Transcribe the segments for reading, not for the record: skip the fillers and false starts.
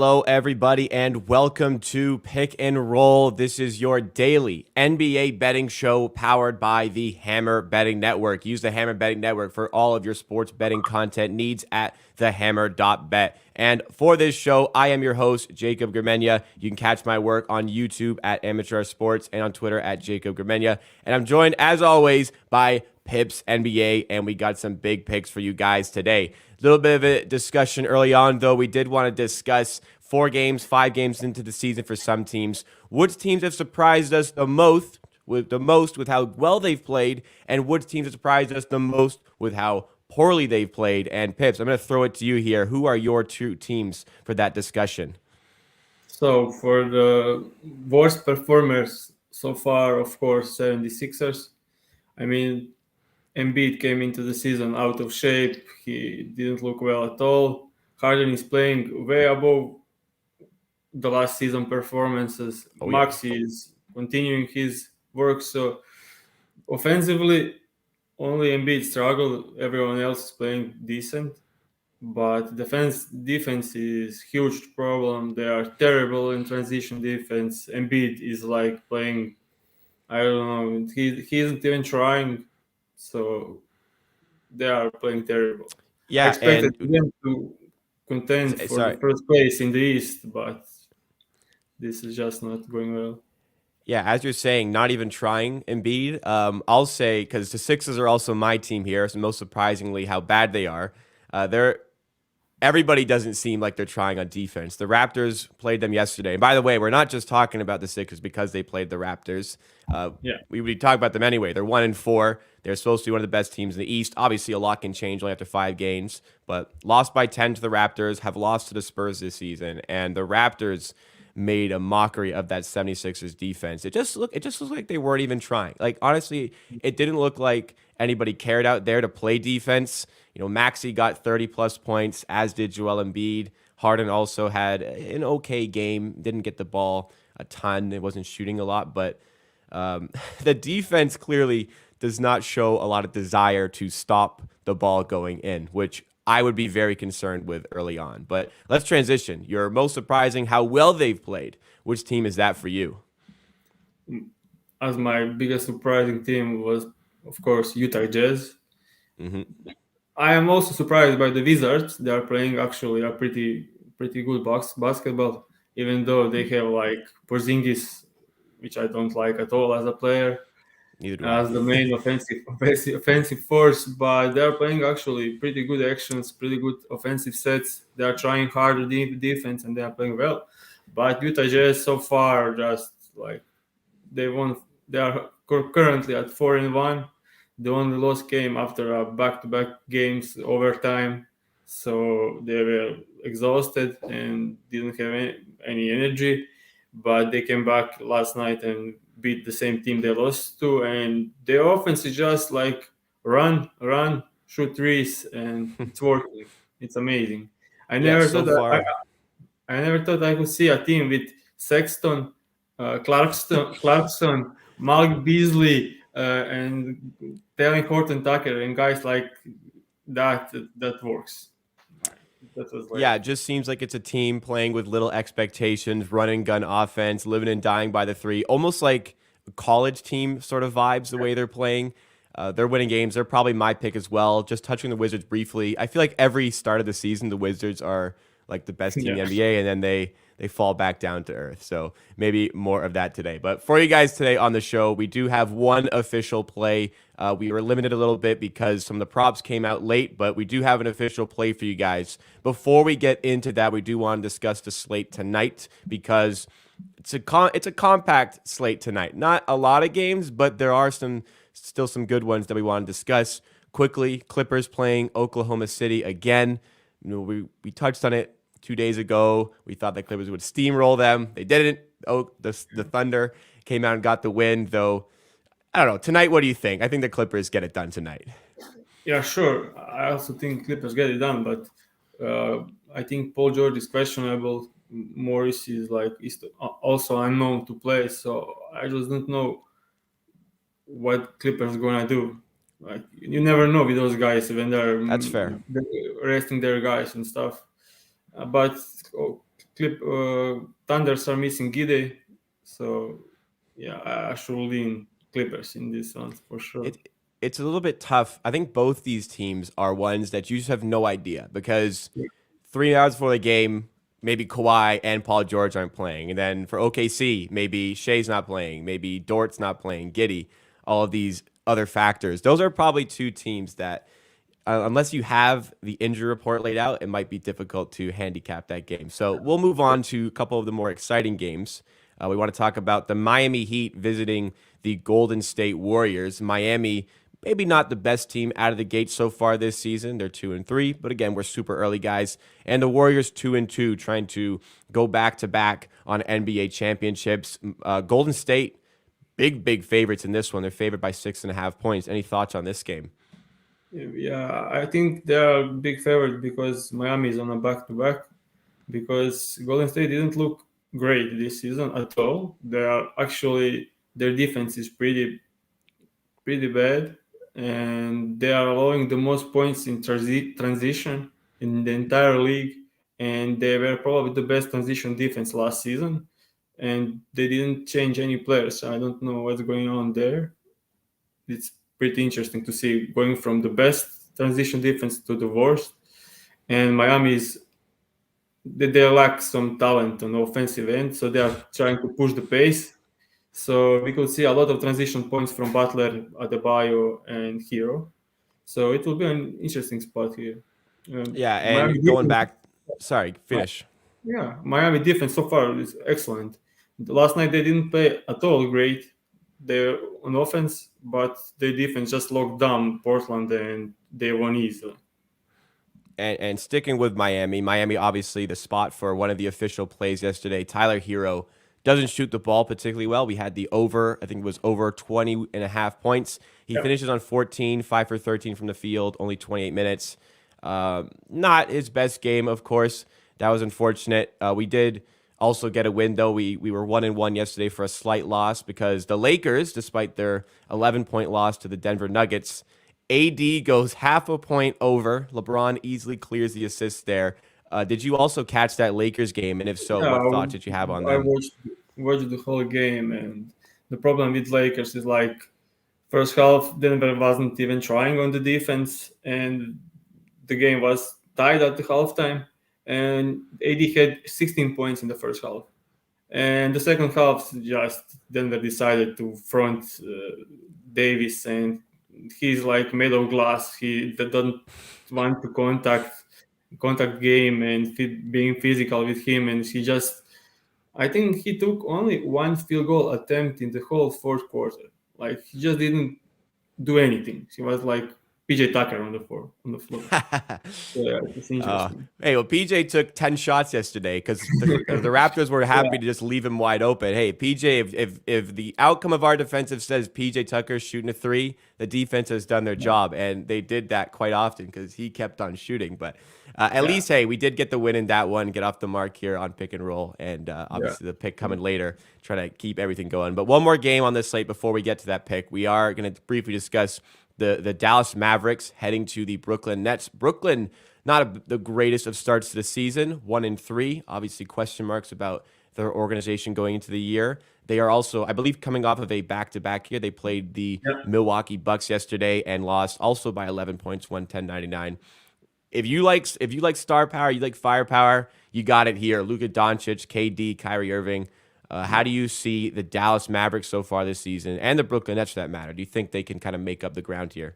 Hello, everybody, and welcome to Pick and Roll. This is your daily NBA betting show powered by the Hammer Betting Network. Use the Hammer Betting Network for all of your sports betting content needs at thehammer.bet. And for this show, I am your host, Jacob Gramegna. You can catch my work on YouTube at Amateur Sports and on Twitter at Jacob Gramegna. And I'm joined, as always, by PipsNBA, and we got some big picks for you guys today. A little bit of a discussion early on, though. We did want to discuss 5 games into the season for some teams. Which teams have surprised us the most with how well they've played, and which teams have surprised us the most with how poorly they've played. And Pips, I'm going to throw it to you here. Who are your two teams for that discussion? So for the worst performers so far, of course, 76ers. I mean, Embiid came into the season out of shape. He didn't look well at all. Harden is playing way above the last season performances. Oh, yeah. Maxi is continuing his work. So offensively, only Embiid struggled. Everyone else is playing decent. But defense is huge problem. They are terrible in transition defense. Embiid is like playing, I don't know, he isn't even trying. So they are playing terrible. I Yeah, expected and them to contend for the sorry. first place in the East, but this is just not going well. Yeah, as you're saying, not even trying Embiid. I'll say, because the Sixers are also my team here, so most surprisingly how bad they are. Everybody doesn't seem like they're trying on defense. The Raptors played them yesterday. And by the way, we're not just talking about the Sixers because they played the Raptors. We would talk about them anyway. They're 1-4. They're supposed to be one of the best teams in the East. Obviously, a lot can change only after 5 games, but lost by 10 to the Raptors, have lost to the Spurs this season, and the Raptors made a mockery of that 76ers defense. It just looked like they weren't even trying. Like, honestly, it didn't look like anybody cared out there to play defense. Maxey got 30-plus points, as did Joel Embiid. Harden also had an okay game, didn't get the ball a ton. It wasn't shooting a lot, but the defense clearly does not show a lot of desire to stop the ball going in, which I would be very concerned with early on. But let's transition. You're most surprising how well they've played. Which team is that for you? As my biggest surprising team was, of course, Utah Jazz. Mm-hmm. I am also surprised by the Wizards. They are playing actually a pretty good basketball, even though they have like Porzingis, which I don't like at all as a player, Neither do I. as the main offensive force. But they are playing actually pretty good actions, pretty good offensive sets. They are trying hard defense, and they are playing well. But Utah Jazz so far just like they won. They are currently at 4-1. The only loss came after a back-to-back games overtime, so they were exhausted and didn't have any energy. But they came back last night and beat the same team they lost to, and their offense is just like run, shoot threes, and it's working. It's amazing. I Yeah, never so thought that far. I never thought I could see a team with Sexton, Clarkson, Malik Beasley, and Taylor Horton Tucker, and guys like that. That works. That was like Yeah, it just seems like it's a team playing with little expectations, running gun offense, living and dying by the three, almost like a college team sort of vibes the way they're playing. They're winning games. They're probably my pick as well. Just touching the Wizards briefly, I feel like every start of the season, the Wizards are like the best team in the yeah. NBA, and then they fall back down to earth. So maybe more of that today. But for you guys today on the show, we do have one official play. We were limited a little bit because some of the props came out late, but we do have an official play for you guys. Before we get into that, we do want to discuss the slate tonight because it's a compact slate tonight. Not a lot of games, but there are still some good ones that we want to discuss quickly. Clippers playing Oklahoma City again. We touched on it 2 days ago. We thought the Clippers would steamroll them. They didn't. Oh, the Thunder came out and got the win, though. I don't know. Tonight, what do you think? I think the Clippers get it done tonight. Yeah, sure. I also think Clippers get it done, but I think Paul George is questionable. Morris is also unknown to play, so I just don't know what Clippers gonna do. Like you never know with those guys when they're That's fair. resting their guys and stuff. But Thunders are missing Gide, so yeah, I should lean Clippers in this one for sure. It's a little bit tough. I think both these teams are ones that you just have no idea because 3 hours before the game, maybe Kawhi and Paul George aren't playing. And then for OKC, maybe Shea's not playing, maybe Dort's not playing, Giddey, all of these other factors. Those are probably two teams that, unless you have the injury report laid out, it might be difficult to handicap that game. So we'll move on to a couple of the more exciting games. We want to talk about the Miami Heat visiting the Golden State Warriors. Miami, maybe not the best team out of the gate so far this season. They're 2-3, but again, we're super early guys. And the Warriors 2-2, trying to go back to back on NBA championships. Golden State, big favorites in this one. They're favored by 6.5 points. Any thoughts on this game? Yeah, I think they are big favorite because Miami is on a back-to-back. Because Golden State didn't look great this season at all. They are actually, their defense is pretty bad, and they are allowing the most points in transition in the entire league. And they were probably the best transition defense last season, and they didn't change any players. So I don't know what's going on there. It's pretty interesting to see going from the best transition defense to the worst. And Miami is, they lack some talent on the offensive end, so they are trying to push the pace. So we could see a lot of transition points from Butler, Adebayo, and Hero. So it will be an interesting spot here. Yeah, Miami and going defense, back, sorry, finish. yeah, Miami defense so far is excellent. Last night they didn't play at all great. They're on offense, but their defense just locked down Portland and they won easily. And sticking with Miami obviously the spot for one of the official plays yesterday. Tyler Herro doesn't shoot the ball particularly well. We had the over, I think it was over 20.5 points. He finishes on 14, 5 for 13 from the field, only 28 minutes. Not his best game, of course. That was unfortunate. We did also get a win, though. We were 1-1 yesterday for a slight loss because the Lakers, despite their 11-point loss to the Denver Nuggets, AD goes half a point over. LeBron easily clears the assist there. Did you also catch that Lakers game? And if so, what thoughts did you have on I them? watched the whole game, and the problem with Lakers is like first half Denver wasn't even trying on the defense, and the game was tied at the halftime. And AD had 16 points in the first half, and the second half just Denver decided to front Davis, and he's like made of glass. He doesn't want to contact game and being physical with him, and he just, I think he took only one field goal attempt in the whole fourth quarter. Like he just didn't do anything. He was like PJ Tucker on the floor. Yeah, it's interesting. Hey, well, PJ took 10 shots yesterday because the Raptors were happy to just leave him wide open. Hey, PJ, if the outcome of our defensive says PJ Tucker's shooting a three, the defense has done their job, and they did that quite often because he kept on shooting. But at least, hey, we did get the win in that one, get off the mark here on pick and roll, and obviously the pick coming later, try to keep everything going. But one more game on this slate before we get to that pick. We are going to briefly discuss the Dallas Mavericks heading to the Brooklyn Nets. Brooklyn, not the greatest of starts to the season, 1-3. Obviously, question marks about their organization going into the year. They are also, I believe, coming off of a back-to-back here. They played the Milwaukee Bucks yesterday and lost also by 11 points, 110-99. If you like star power, you like firepower, you got it here. Luka Doncic, KD, Kyrie Irving. How do you see the Dallas Mavericks so far this season, and the Brooklyn Nets for that matter? Do you think they can kind of make up the ground here?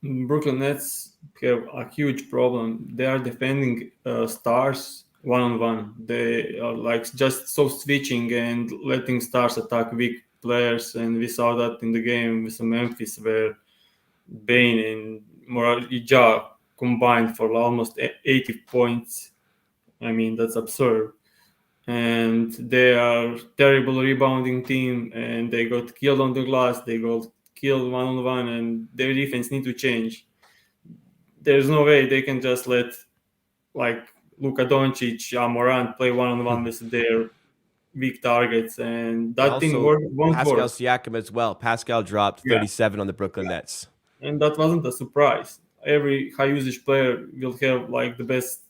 Brooklyn Nets have a huge problem. They are defending stars one-on-one. They are like just so switching and letting stars attack weak players, and we saw that in the game with Memphis where Bane and Morija combined for almost 80 points. I mean, that's absurd. And they are terrible rebounding team, and they got killed on the glass. They got killed one-on-one, and their defense need to change. There's no way they can just let like Luka Doncic, Morant play one-on-one with their weak targets, and that Also, thing won't Pascal work. Siakam as well. Pascal dropped 37 on the Brooklyn Nets. And that wasn't a surprise. Every high usage player will have like the best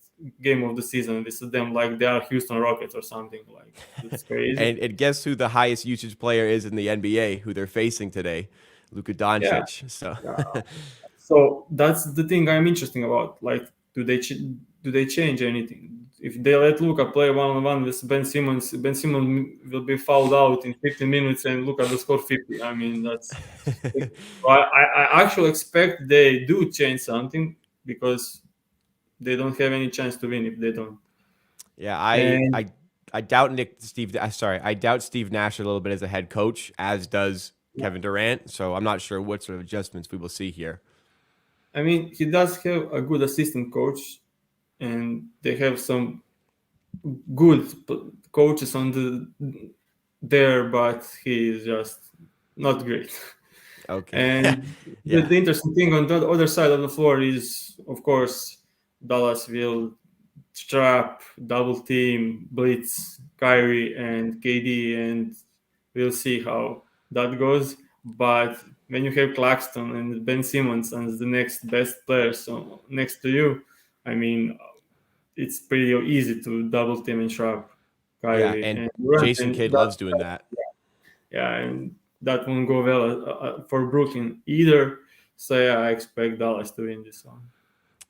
game of the season. This is them like they are Houston Rockets or something. Like it's crazy. And guess who the highest usage player is in the NBA, who they're facing today? Luka Yeah. Doncic. So So that's the thing I'm interesting about. Like, do they change anything? If they let Luka play one-on-one with Ben Simmons will be fouled out in 15 minutes and Luka will score 50. I mean, that's. I actually expect they do change something because they don't have any chance to win if they don't. yeah, And I doubt I doubt Steve Nash a little bit as a head coach, as does Kevin Durant. So I'm not sure what sort of adjustments we will see here. I mean, he does have a good assistant coach, and they have some good coaches on there, but he is just not great. Okay. And Yeah. the interesting thing on the other side of the floor is, of course, Dallas will trap, double team, blitz Kyrie and KD, and we'll see how that goes. But when you have Claxton and Ben Simmons as the next best players next to you, I mean, it's pretty easy to double team and trap Yeah. Kyrie And and Durant, Jason and Kidd loves doing that. yeah, and that won't go well for Brooklyn either. So yeah, I expect Dallas to win this one.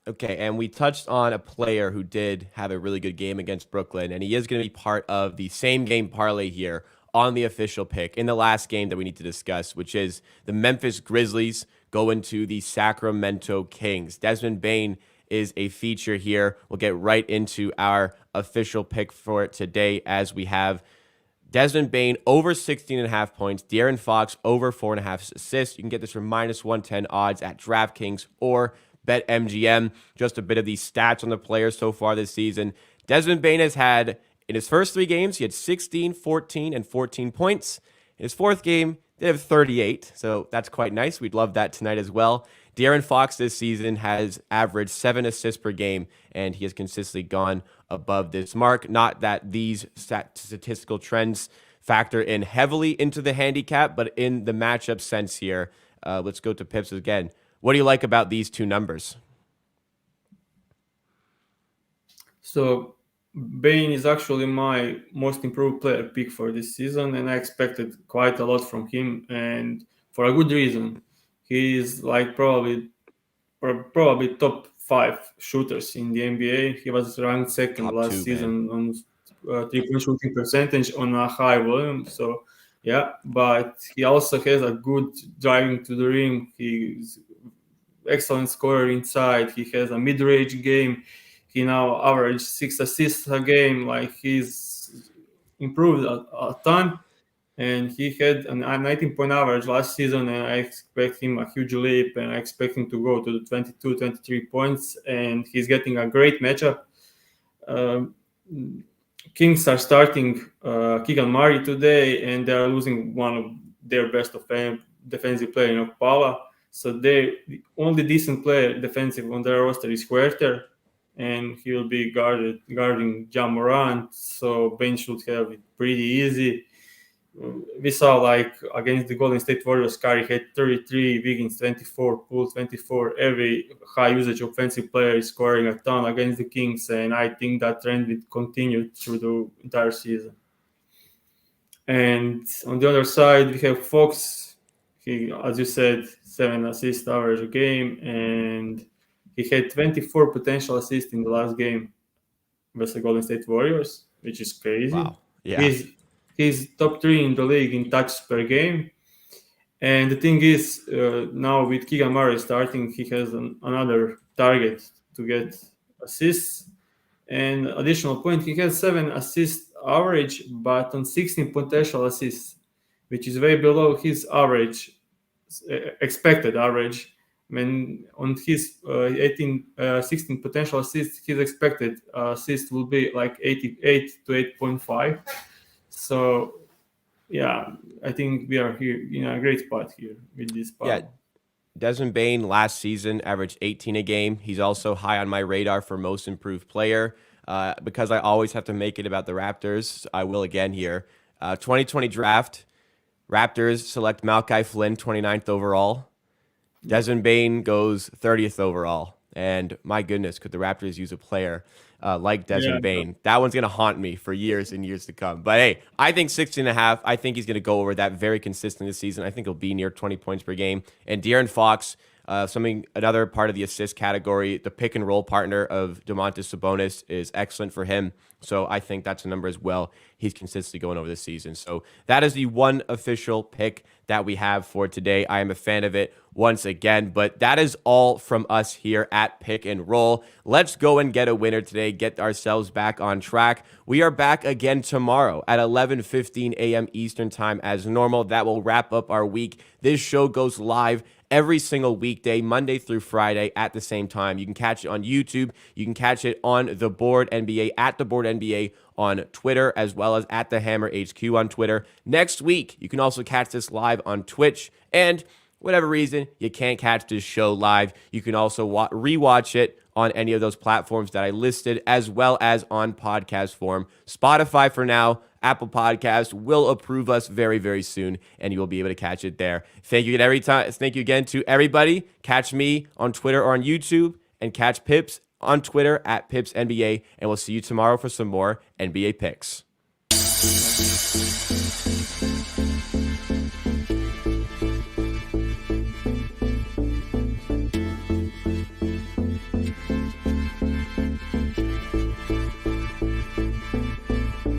Okay, and we touched on a player who did have a really good game against Brooklyn, and he is going to be part of the same game parlay here on the official pick in the last game that we need to discuss, which is the Memphis Grizzlies going to the Sacramento Kings. Desmond Bane is a feature here. We'll get right into our official pick for it today, as we have Desmond Bane over 16.5 points. De'Aaron Fox over 4.5 assists. You can get this for minus 110 odds at DraftKings or BetMGM. Just a bit of the stats on the players so far this season. Desmond Bane has had, in his first 3 games, he had 16, 14, and 14 points. In his 4th game, they have 38, so that's quite nice. We'd love that tonight as well. De'Aaron Fox this season has averaged 7 assists per game, and he has consistently gone above this mark. Not that these statistical trends factor in heavily into the handicap, but in the matchup sense here, let's go to Pips again. What do you like about these two numbers? So Bane is actually my most improved player pick for this season, and I expected quite a lot from him, and for a good reason. He is like probably top 5 shooters in the NBA. He was ranked second Top last 2, man. season on 3-point shooting percentage on a high volume. So yeah, but he also has a good driving to the rim. He's excellent scorer inside. He has a mid-range game. He now averaged 6 assists a game. Like he's improved a ton. And he had a 19-point average last season, and I expect him a huge leap, and I expect him to go to the 22, 23 points, and he's getting a great matchup. Um, Kings are starting Keegan Murray today, and they are losing one of their best defensive player in Opala. So the only decent player defensive on their roster is Huerter, and he will be guarding Ja Morant. So Ben should have it pretty easy. We saw like against the Golden State Warriors, Curry had 33, Wiggins 24, Poole 24. Every high usage offensive player is scoring a ton against the Kings, and I think that trend will continue through the entire season. And on the other side, we have Fox. He, as you said, 7 assist average a game, and he had 24 potential assists in the last game versus the Golden State Warriors, which is crazy. Wow. Yeah. He's top 3 in the league in touches per game. And the thing is, now with Keegan Murray starting, he has another target to get assists. And additional point, he has 7 assist average, but on 16 potential assists, which is way below his average, expected average. When on his 16 potential assists, his expected assist will be like 88 to 8.5. So, yeah, I think we are here in a great spot here with this part. Yeah. Desmond Bane last season averaged 18 a game. He's also high on my radar for most improved player. Because I always have to make it about the Raptors, I will again here. 2020 draft, Raptors select Malachi Flynn, 29th overall. Desmond Bane goes 30th overall. And my goodness, could the Raptors use a player like Desmond Bain. That one's going to haunt me for years and years to come. But hey, I think 16.5. I think he's going to go over that very consistently this season. I think he'll be near 20 points per game. And De'Aaron Fox, another part of the assist category, the pick and roll partner of Domantas Sabonis is excellent for him. So I think that's a number as well. He's consistently going over this season. So that is the one official pick that we have for today. I am a fan of it once again, but that is all from us here at Pick and Roll. Let's go and get a winner today, get ourselves back on track. We are back again tomorrow at 11:15 a.m. Eastern time as normal. That will wrap up our week. This show goes live every single weekday, Monday through Friday at the same time. You can catch it on YouTube. You can catch it on The Board NBA, at The Board NBA on Twitter, as well as at The Hammer HQ on Twitter. Next week, you can also catch this live on Twitch. And whatever reason you can't catch this show live, you can also rewatch it on any of those platforms that I listed, as well as on podcast form. Spotify for now. Apple Podcast will approve us very, very soon, and you will be able to catch it there. Thank you again to everybody. Catch me on Twitter or on YouTube, and catch Pips on Twitter at PipsNBA, and we'll see you tomorrow for some more NBA picks.